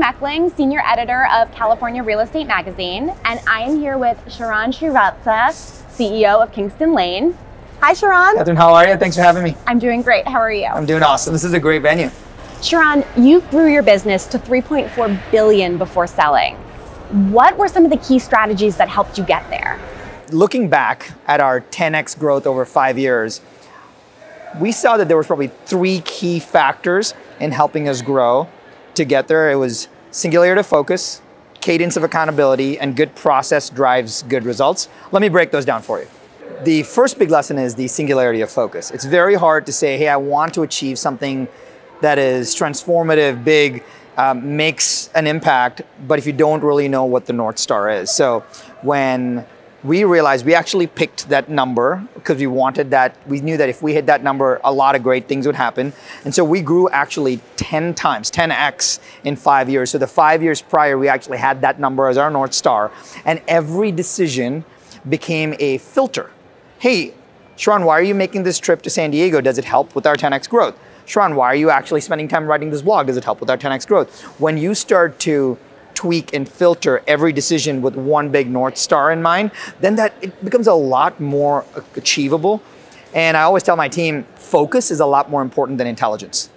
Meckling, Senior Editor of California Real Estate Magazine, and I am here with Sharran Srivatsaa, CEO of Kingston Lane. Hi, Sharran. Catherine, how are you? Thanks for having me. I'm doing great. How are you? I'm doing awesome. This is a great venue. Sharran, you grew your business to $3.4 billion before selling. What were some of the key strategies that helped you get there? Looking back at our 10x growth over 5 years, we saw that there was probably 3 key factors in helping us grow to get there. It was singularity of focus, cadence of accountability, and good process drives good results. Let me break those down for you. The first big lesson is the singularity of focus. It's very hard to say, hey, I want to achieve something that is transformative, big, makes an impact, but if you don't really know what the North Star is. So when we realized we actually picked that number because we wanted that, we knew that if we hit that number, a lot of great things would happen. And so we grew actually 10 times, 10x in 5 years. So the 5 years prior, we actually had that number as our North Star. And every decision became a filter. Hey, Sharran, why are you making this trip to San Diego? Does it help with our 10x growth? Sharran, why are you actually spending time writing this blog? Does it help with our 10x growth? When you start to tweak and filter every decision with one big North Star in mind, then it becomes a lot more achievable. And I always tell my team, focus is a lot more important than intelligence.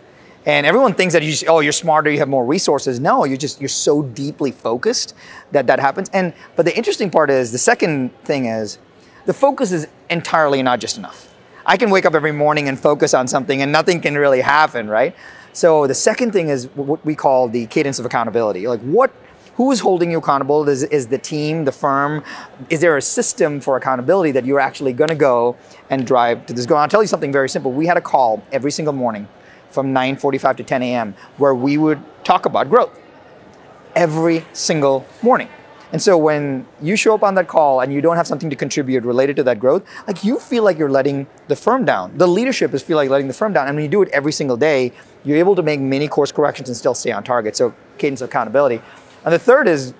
And everyone thinks that you're smarter, you have more resources. No, you're so deeply focused that happens. But the interesting part is, the second thing is, the focus is entirely not just enough. I can wake up every morning and focus on something and nothing can really happen, right? So the second thing is what we call the cadence of accountability. Like who is holding you accountable? Is the team, the firm? Is there a system for accountability that you're actually gonna go and drive to this goal? I'll tell you something very simple. We had a call every single morning from 9:45 to 10 a.m. where we would talk about growth every single morning. And so when you show up on that call and you don't have something to contribute related to that growth, like you feel like you're letting the firm down. The leadership is feel like letting the firm down. And when you do it every single day, you're able to make many course corrections and still stay on target. So cadence of accountability. And the third is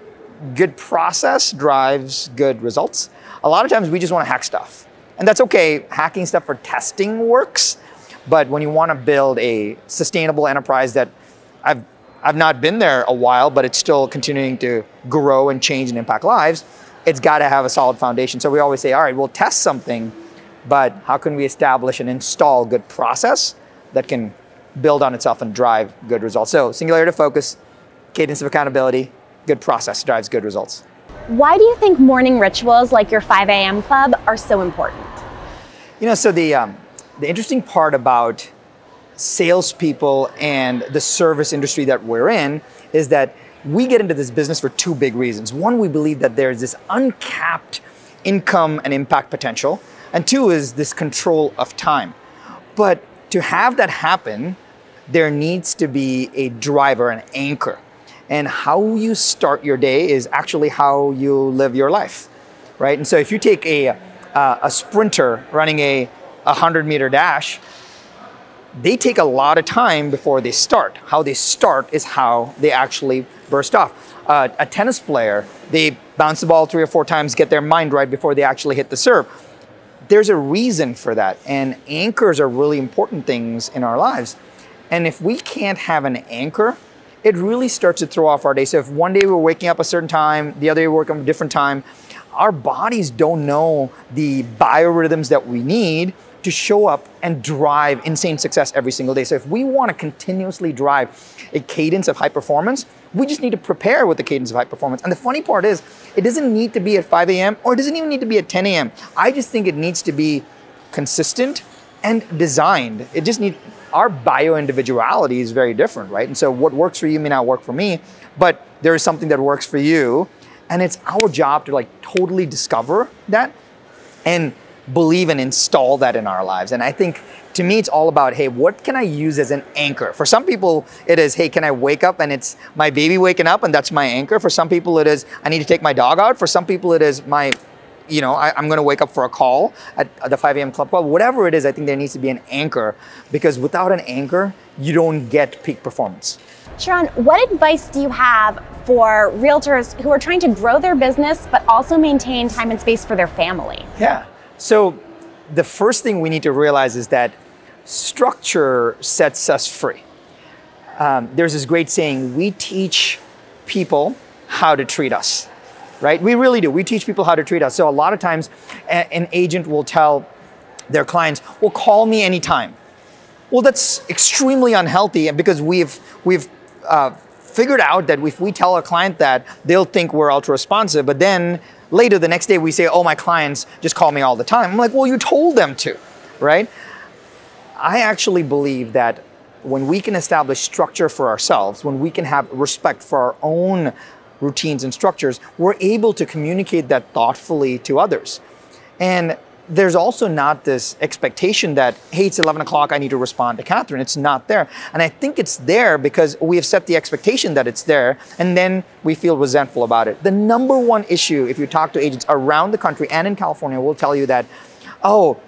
good process drives good results. A lot of times we just want to hack stuff. And that's okay. Hacking stuff for testing works. But when you want to build a sustainable enterprise that I've not been there a while, but it's still continuing to grow and change and impact lives, it's got to have a solid foundation. So we always say, all right, we'll test something, but how can we establish and install good process that can build on itself and drive good results? So singularity of focus, cadence of accountability, good process drives good results. Why do you think morning rituals like your 5 a.m. club are so important? So the interesting part about salespeople and the service industry that we're in is that we get into this business for 2 big reasons. One, we believe that there's this uncapped income and impact potential. And 2 is this control of time. But to have that happen, there needs to be a driver, an anchor. And how you start your day is actually how you live your life, right? And so if you take a sprinter running a 100-meter dash, they take a lot of time before they start. How they start is how they actually burst off. A tennis player, they bounce the ball 3 or 4 times, get their mind right before they actually hit the serve. There's a reason for that. And anchors are really important things in our lives. And if we can't have an anchor, it really starts to throw off our day. So if one day we're waking up a certain time, the other day we're waking up a different time, our bodies don't know the biorhythms that we need to show up and drive insane success every single day. So if we want to continuously drive a cadence of high performance, we just need to prepare with the cadence of high performance. And the funny part is, it doesn't need to be at 5 a.m. or it doesn't even need to be at 10 a.m. I just think it needs to be consistent and designed. It just needs, our bio-individuality is very different, right? And so what works for you may not work for me, but there is something that works for you. And it's our job to totally discover that and believe and install that in our lives. And I think, to me, it's all about, hey, what can I use as an anchor? For some people, it is, hey, can I wake up and it's my baby waking up and that's my anchor? For some people, it is, I need to take my dog out. For some people, it is I'm going to wake up for a call at the 5 a.m. club call. Whatever it is, I think there needs to be an anchor, because without an anchor, you don't get peak performance. Sharran, what advice do you have for realtors who are trying to grow their business, but also maintain time and space for their family? Yeah. So the first thing we need to realize is that structure sets us free. There's this great saying, we teach people how to treat us, right? We really do. We teach people how to treat us. So a lot of times an agent will tell their clients, well, call me anytime. Well, that's extremely unhealthy, because we've figured out that if we tell a client that, they'll think we're ultra responsive, but then later the next day we say, oh, my clients just call me all the time. I'm like, well, you told them to, right? I actually believe that when we can establish structure for ourselves, when we can have respect for our own routines and structures, we're able to communicate that thoughtfully to others. And there's also not this expectation that, hey, it's 11 o'clock, I need to respond to Catherine. It's not there. And I think it's there because we have set the expectation that it's there, and then we feel resentful about it. The number one issue, if you talk to agents around the country and in California, will tell you that, oh,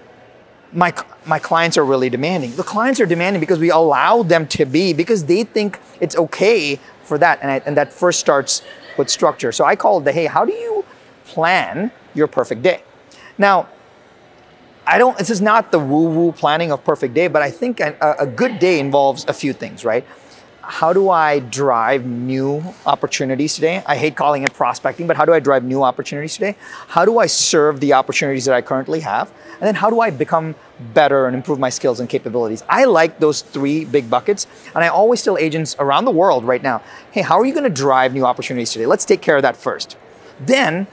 my clients are really demanding. The clients are demanding because we allow them to be, because they think it's okay for that. And that first starts with structure. So I call it the, hey, how do you plan your perfect day? Now, this is not the woo-woo planning of perfect day, but I think a good day involves a few things, right? How do I drive new opportunities today? I hate calling it prospecting, but how do I drive new opportunities today? How do I serve the opportunities that I currently have? And then how do I become better and improve my skills and capabilities? I like those three big buckets. And I always tell agents around the world right now, hey, how are you going to drive new opportunities today? Let's take care of that first. Then,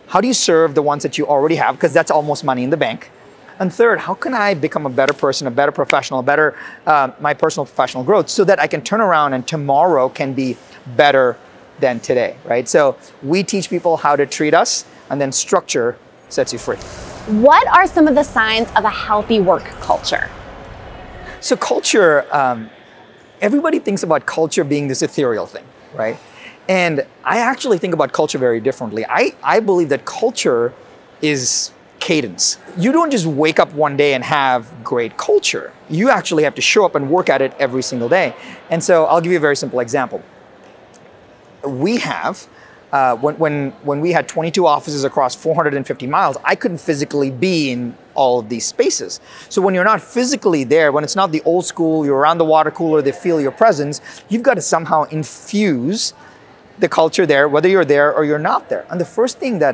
how do you serve the ones that you already have? Because that's almost money in the bank. And third, how can I become a better person, a better professional, my personal professional growth, so that I can turn around and tomorrow can be better than today, right? So we teach people how to treat us, and then structure sets you free. What are some of the signs of a healthy work culture? So culture, everybody thinks about culture being this ethereal thing, right? And I actually think about culture very differently. I believe that culture is cadence. You don't just wake up one day and have great culture. You actually have to show up and work at it every single day. And so I'll give you a very simple example. We have, when we had 22 offices across 450 miles, I couldn't physically be in all of these spaces. So when you're not physically there, when it's not the old school, you're around the water cooler, they feel your presence, you've got to somehow infuse the culture there, whether you're there or you're not there. And the first thing that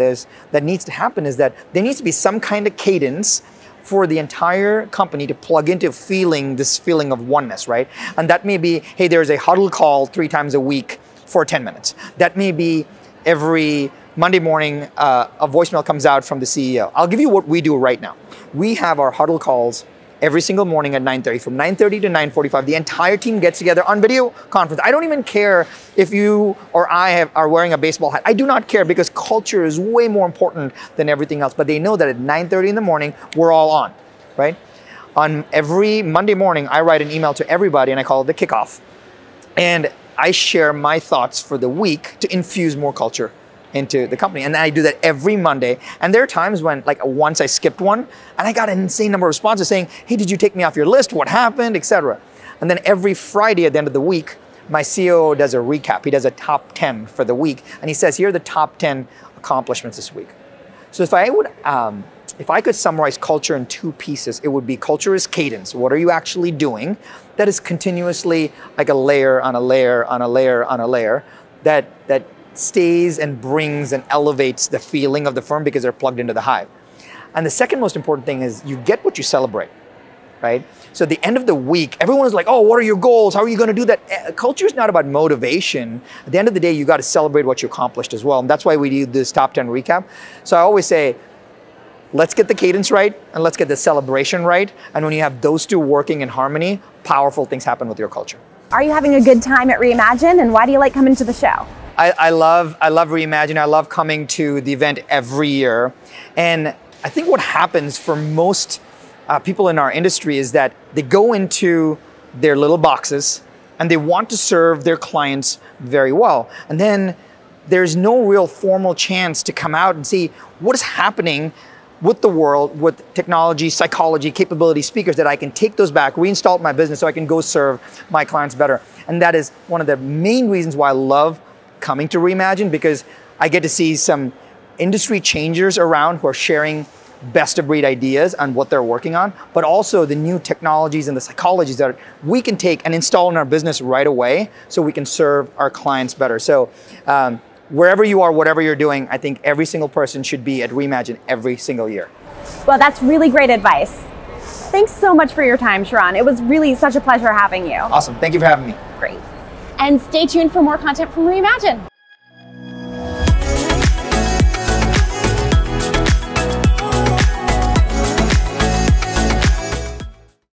needs to happen is that there needs to be some kind of cadence for the entire company to plug into this feeling of oneness, right? And that may be, hey, there's a huddle call 3 times a week for 10 minutes. That may be every Monday morning, a voicemail comes out from the CEO. I'll give you what we do right now. We have our huddle calls every single morning at 9:30. From 9:30 to 9:45, the entire team gets together on video conference. I don't even care if you or I are wearing a baseball hat. I do not care, because culture is way more important than everything else. But they know that at 9:30 in the morning, we're all on, right? On every Monday morning, I write an email to everybody and I call it the kickoff. And I share my thoughts for the week to infuse more culture into the company. And I do that every Monday. And there are times when, like, once I skipped one and I got an insane number of responses saying, hey, did you take me off your list? What happened? Etc. And then every Friday at the end of the week, my CEO does a recap. He does a top 10 for the week. And he says, here are the top 10 accomplishments this week. So if I could summarize culture in 2 pieces, it would be culture is cadence. What are you actually doing? That is continuously like a layer on a layer on a layer on a layer that stays and brings and elevates the feeling of the firm, because they're plugged into the hive. And the second most important thing is you get what you celebrate, right? So at the end of the week, everyone is like, oh, what are your goals? How are you going to do that? Culture is not about motivation. At the end of the day, you got to celebrate what you accomplished as well. And that's why we do this top 10 recap. So I always say, let's get the cadence right and let's get the celebration right. And when you have those two working in harmony, powerful things happen with your culture. Are you having a good time at REimagine, and why do you like coming to the show? I love REimagine. I love coming to the event every year. And I think what happens for most people in our industry is that they go into their little boxes and they want to serve their clients very well. And then there's no real formal chance to come out and see what is happening with the world, with technology, psychology, capability, speakers, that I can take those back, reinstall my business so I can go serve my clients better. And that is one of the main reasons why I love coming to REimagine, because I get to see some industry changers around who are sharing best of breed ideas on what they're working on, but also the new technologies and the psychologies that we can take and install in our business right away so we can serve our clients better. So wherever you are, whatever you're doing, I think every single person should be at REimagine every single year. Well, that's really great advice. Thanks so much for your time, Sharran. It was really such a pleasure having you. Awesome. Thank you for having me. Great. And stay tuned for more content from REimagine.